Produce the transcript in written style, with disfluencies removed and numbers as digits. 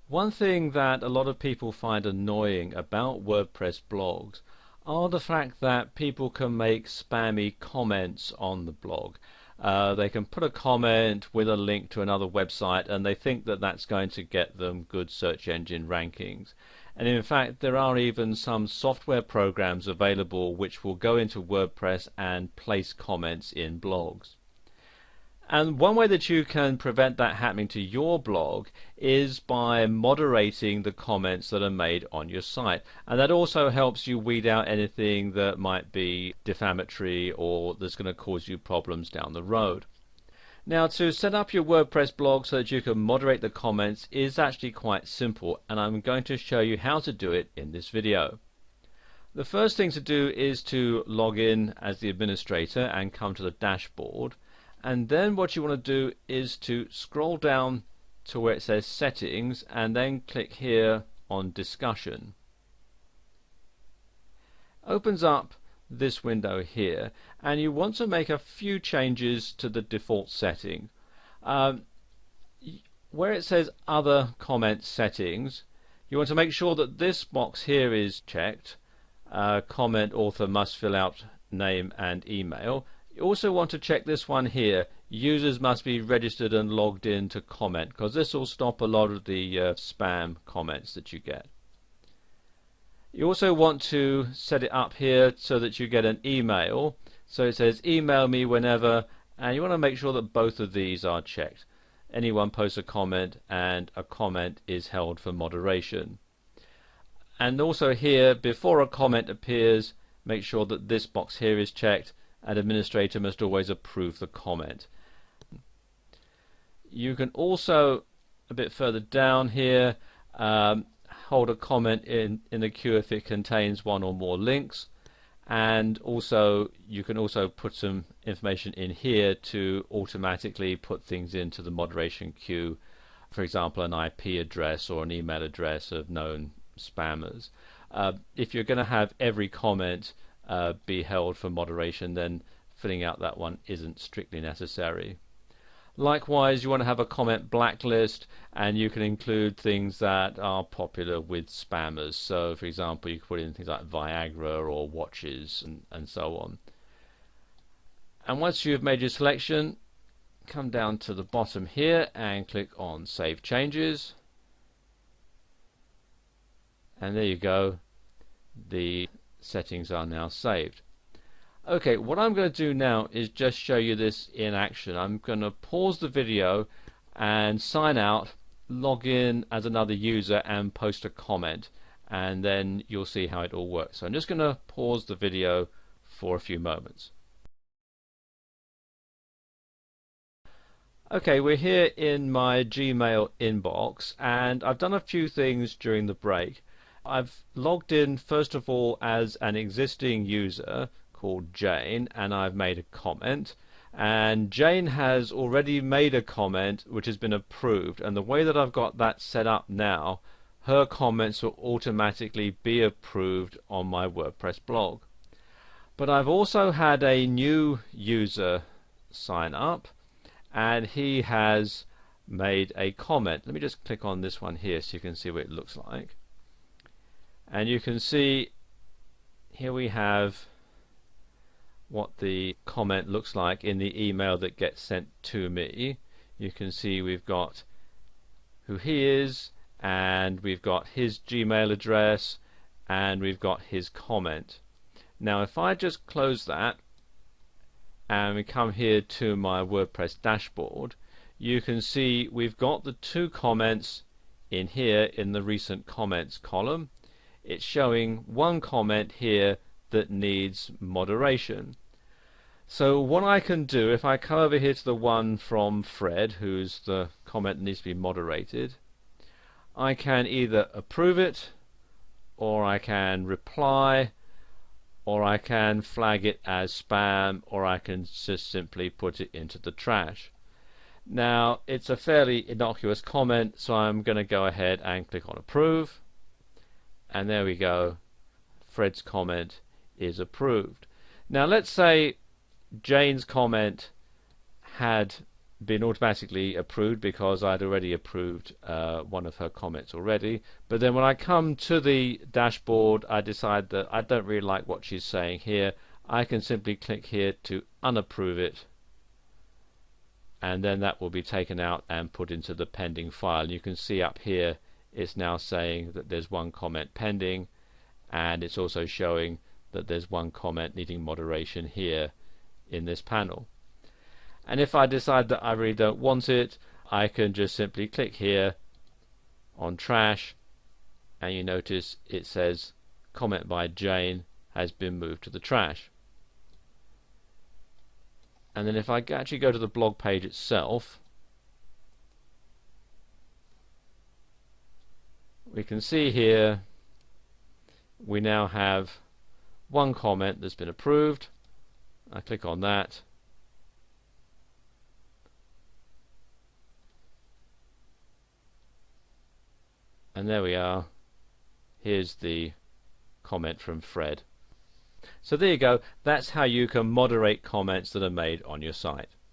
One thing that a lot of people find annoying about WordPress blogs are the fact that people can make spammy comments on the blog. They can put a comment with a link to another website and they think that that's going to get them good search engine rankings. And in fact, there are even some software programs available which will go into WordPress and place comments in blogs. And one way that you can prevent that happening to your blog is by moderating the comments that are made on your site. And that also helps you weed out anything that might be defamatory or that's going to cause you problems down the road. Now, to set up your WordPress blog so that you can moderate the comments is actually quite simple, and I'm going to show you how to do it in this video. The first thing to do is to log in as the administrator and come to the dashboard. And then what you want to do is to scroll down to where it says settings and then click here on discussion. Opens up this window here, and you want to make a few changes to the default setting. Where it says other comment settings, you want to make sure that this box here is checked. Comment author must fill out name and email. You also want to check this one here, users must be registered and logged in to comment, because this will stop a lot of the spam comments that you get. You also want to set it up here so that you get an email. So it says email me whenever, and you want to make sure that both of these are checked. Anyone posts a comment and a comment is held for moderation. And also here, before a comment appears, make sure that this box here is checked, and administrator must always approve the comment. You can also, a bit further down here, hold a comment in the queue if it contains one or more links, and also you can also put some information in here to automatically put things into the moderation queue, for example an IP address or an email address of known spammers. If you're going to have every comment be held for moderation, then filling out that one isn't strictly necessary. Likewise, you want to have a comment blacklist, and you can include things that are popular with spammers. So for example, you can put in things like Viagra or watches and so on. And once you've made your selection, come down to the bottom here and click on Save Changes, and there you go, the settings are now saved. Okay, what I'm going to do now is just show you this in action. I'm going to pause the video and sign out, log in as another user and post a comment, and then you'll see how it all works. So I'm just going to pause the video for a few moments. Okay, we're here in my Gmail inbox, and I've done a few things during the break. I've logged in first of all as an existing user called Jane, and I've made a comment, and Jane has already made a comment which has been approved, and the way that I've got that set up now, her comments will automatically be approved on my WordPress blog. But I've also had a new user sign up, and he has made a comment. Let me just click on this one here so you can see what it looks like. And you can see here we have what the comment looks like in the email that gets sent to me. You can see we've got who he is, and we've got his Gmail address, and we've got his comment. Now if I just close that and we come here to my WordPress dashboard, you can see we've got the two comments in here in the recent comments column. It's showing one comment here that needs moderation. So what I can do, if I come over here to the one from Fred, who's the comment that needs to be moderated, I can either approve it, or I can reply, or I can flag it as spam, or I can just simply put it into the trash. Now it's a fairly innocuous comment, so I'm going to go ahead and click on approve, and there we go, Fred's comment is approved. Now let's say Jane's comment had been automatically approved because I'd already approved one of her comments already. But then when I come to the dashboard, I decide that I don't really like what she's saying here. I can simply click here to unapprove it, and then that will be taken out and put into the pending file. You can see up here it's now saying that there's one comment pending, and it's also showing that there's one comment needing moderation here in this panel. And if I decide that I really don't want it, I can just simply click here on trash, and you notice it says comment by Jane has been moved to the trash. And then if I actually go to the blog page itself, we can see here we now have one comment that's been approved. I click on that, and there we are. Here's the comment from Fred. So there you go. That's how you can moderate comments that are made on your site.